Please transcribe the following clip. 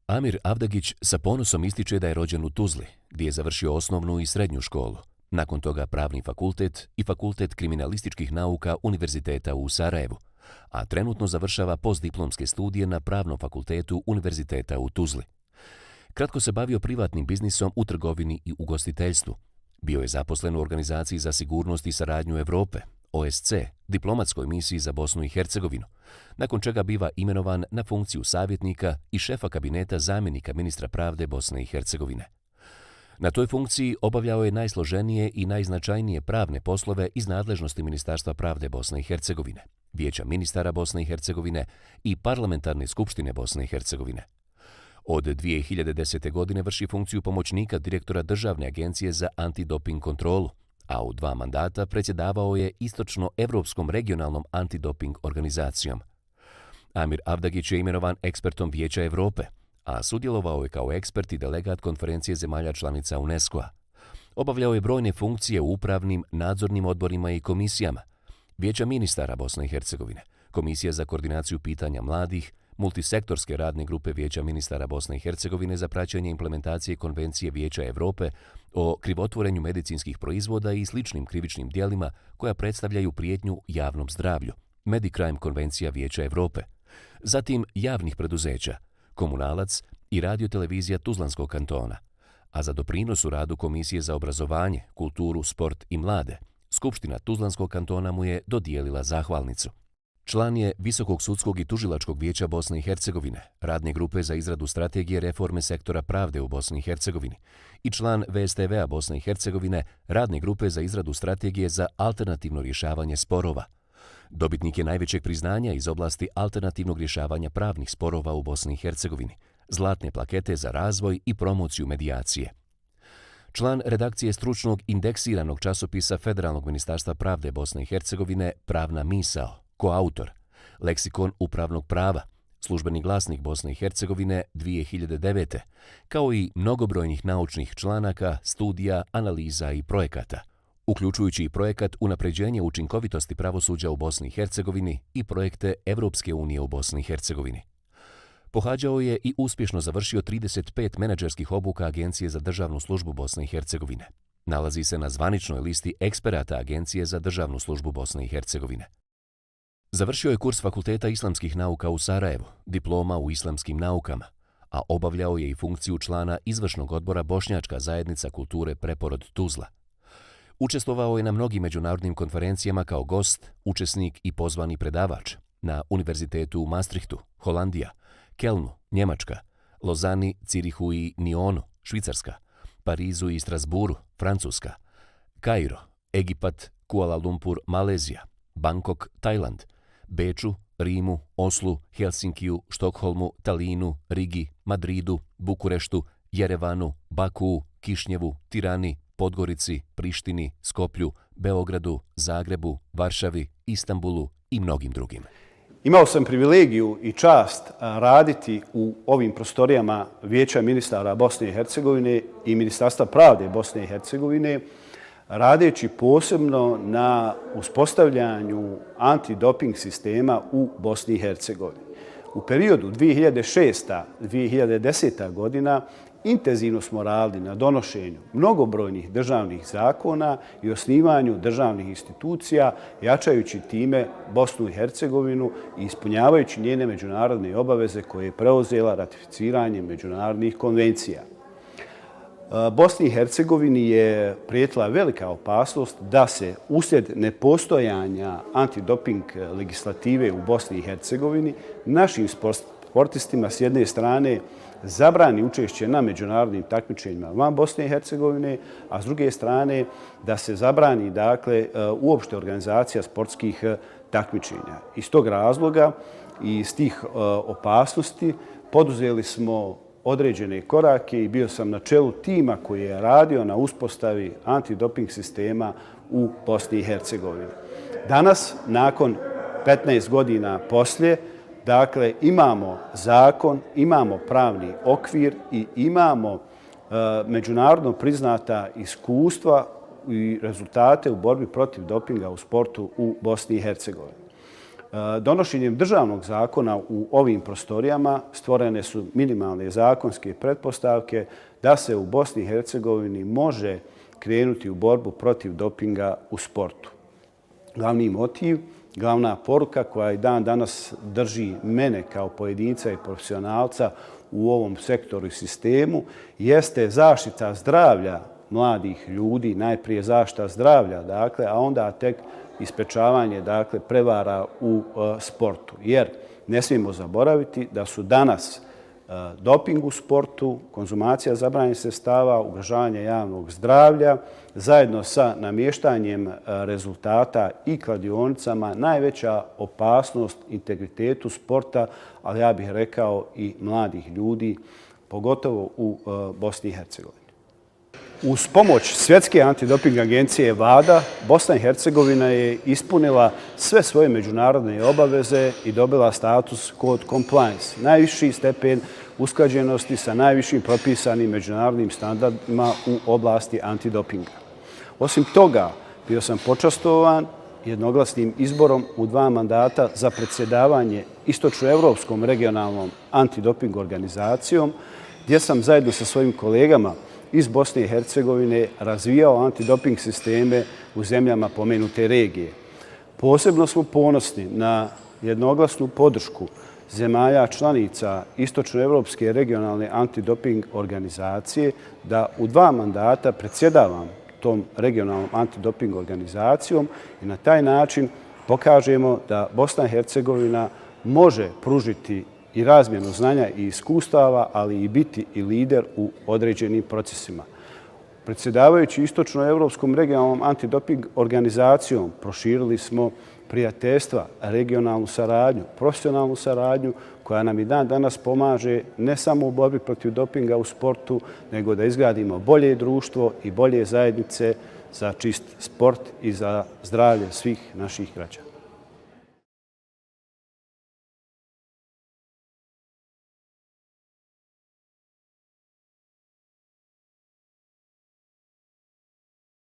Amir Avdagić sa ponosom ističe da je rođen u Tuzli, gdje je završio osnovnu i srednju školu. Nakon toga pravni fakultet i fakultet kriminalističkih nauka Univerziteta u Sarajevu, a trenutno završava postdiplomske studije na Pravnom fakultetu Univerziteta u Tuzli. Kratko se bavio privatnim biznisom u trgovini i ugostiteljstvu. Bio je zaposlen u Organizaciji za sigurnost i saradnju Europe, OSC, diplomatskoj misiji za Bosnu i Hercegovinu, nakon čega biva imenovan na funkciju savjetnika i šefa kabineta zamjenika ministra pravde Bosne i Hercegovine. Na toj funkciji obavljao je najsloženije i najznačajnije pravne poslove iz nadležnosti Ministarstva pravde Bosne i Hercegovine, Vijeća ministara Bosne i Hercegovine i Parlamentarne skupštine Bosne i Hercegovine. Od 2010. godine vrši funkciju pomoćnika direktora Državne agencije za antidoping kontrolu, a u 2 mandata predsjedavao je Istočno-Evropskom regionalnom antidoping organizacijom. Amir Avdagić je imenovan ekspertom Vijeća Europe, a sudjelovao je kao ekspert i delegat konferencije zemalja članica UNESCO-a. Obavljao je brojne funkcije u upravnim, nadzornim odborima i komisijama, Vijeća ministara Bosne i Hercegovine, Komisija za koordinaciju pitanja mladih, multisektorske radne grupe Vijeća ministara Bosne i Hercegovine za praćenje implementacije Konvencije Vijeća Europe o krivotvorenju medicinskih proizvoda i sličnim krivičnim djelima koja predstavljaju prijetnju javnom zdravlju, Medicrime Konvencija Vijeća Europe, zatim javnih preduzeća, Komunalac i radiotelevizija Tuzlanskog kantona, a za doprinos u radu Komisije za obrazovanje, kulturu, sport i mlade, Skupština Tuzlanskog kantona mu je dodijelila zahvalnicu. Član je Visokog sudskog i tužilačkog vijeća Bosne i Hercegovine, radne grupe za izradu strategije reforme sektora pravde u Bosni i Hercegovini i član VSTV-a Bosne i Hercegovine, radne grupe za izradu strategije za alternativno rješavanje sporova. Dobitnik je najvećeg priznanja iz oblasti alternativnog rješavanja pravnih sporova u Bosni i Hercegovini, zlatne plakete za razvoj i promociju medijacije. Član redakcije stručnog indeksiranog časopisa Federalnog ministarstva pravde Bosne i Hercegovine Pravna misao, koautor, Leksikon upravnog prava, Službeni glasnik Bosne i Hercegovine 2009. kao i mnogobrojnih naučnih članaka, studija, analiza i projekata, uključujući i projekat Unapređenje učinkovitosti pravosuđa u Bosni i Hercegovini i projekte Evropske unije u Bosni i Hercegovini. Pohađao je i uspješno završio 35 menadžerskih obuka Agencije za državnu službu Bosne i Hercegovine. Nalazi se na zvaničnoj listi eksperata Agencije za državnu službu Bosne i Hercegovine. Završio je kurs Fakulteta islamskih nauka u Sarajevu, diploma u islamskim naukama, a obavljao je i funkciju člana izvršnog odbora Bošnjačka zajednica kulture Preporod Tuzla. Učestvovao je na mnogim međunarodnim konferencijama kao gost, učesnik i pozvani predavač na Univerzitetu u Maastrichtu, Holandija, Kelnu, Njemačka, Lozani, Cirihu i Nionu, Švicarska, Parizu i Strasburu, Francuska, Kairo, Egipat, Kuala Lumpur, Malezija, Bangkok, Tajland, Beču, Rimu, Oslu, Helsinkiju, Štokholmu, Talinu, Rigi, Madridu, Bukureštu, Jerevanu, Bakuu, Kišnjevu, Tirani, Podgorici, Prištini, Skoplju, Beogradu, Zagrebu, Varšavi, Istanbulu i mnogim drugim. Imao sam privilegiju i čast raditi u ovim prostorijama Vijeća ministara Bosne i Hercegovine i Ministarstva pravde Bosne i Hercegovine, radeći posebno na uspostavljanju antidoping sistema u Bosni i Hercegovini. U periodu 2006-2010. godina intenzivno smo radili na donošenju mnogobrojnih državnih zakona i osnivanju državnih institucija, jačajući time Bosnu i Hercegovinu i ispunjavajući njene međunarodne obaveze koje je preuzela ratificiranjem međunarodnih konvencija. Bosni i Hercegovini je prijetila velika opasnost da se uslijed nepostojanja antidoping legislative u Bosni i Hercegovini našim sportistima s jedne strane zabrani učešće na međunarodnim takmičenjima van Bosne i Hercegovine, a s druge strane da se zabrani uopšte organizacija sportskih takmičenja. Iz tog razloga i iz tih opasnosti poduzeli smo određene korake i bio sam na čelu tima koji je radio na uspostavi antidoping sistema u Bosni i Hercegovini. Danas, nakon 15 godina poslije, imamo zakon, imamo pravni okvir i imamo međunarodno priznata iskustva i rezultate u borbi protiv dopinga u sportu u Bosni i Hercegovini. Donošenjem državnog zakona u ovim prostorijama stvorene su minimalne zakonske pretpostavke da se u Bosni i Hercegovini može krenuti u borbu protiv dopinga u sportu. Glavni motiv, glavna poruka koja i dan danas drži mene kao pojedinca i profesionalca u ovom sektoru i sistemu jeste zaštita zdravlja mladih ljudi, najprije zaštita zdravlja, dakle, a onda tek isprečavanje, dakle, prevara u sportu. Jer ne smijemo zaboraviti da su danas doping u sportu, konzumacija zabranjenih sredstava, ugrožavanje javnog zdravlja, zajedno sa namještanjem rezultata i kladionicama najveća opasnost integritetu sporta, ali ja bih rekao i mladih ljudi, pogotovo u Bosni i Hercegovini. Uz pomoć Svjetske antidoping agencije WADA, Bosna i Hercegovina je ispunila sve svoje međunarodne obaveze i dobila status Code Compliance, najviši stepen usklađenosti sa najvišim propisanim međunarodnim standardima u oblasti antidopinga. Osim toga, bio sam počastovan jednoglasnim izborom u 2 mandata za predsjedavanje Istočnoevropskom regionalnom antidoping organizacijom, gdje sam zajedno sa svojim kolegama iz Bosne i Hercegovine razvijao antidoping sisteme u zemljama pomenute regije. Posebno smo ponosni na jednoglasnu podršku zemalja članica Istočnoevropske regionalne antidoping organizacije da u 2 mandata predsjedavam tom regionalnom antidoping organizacijom i na taj način pokažemo da Bosna i Hercegovina može pružiti i razmjenu znanja i iskustava, ali i biti i lider u određenim procesima. Predsjedavajući Istočnoevropskom regionalnom antidoping organizacijom proširili smo prijateljstva, regionalnu saradnju, profesionalnu saradnju koja nam i dan danas pomaže ne samo u borbi protiv dopinga u sportu, nego da izgradimo bolje društvo i bolje zajednice za čist sport i za zdravlje svih naših građana.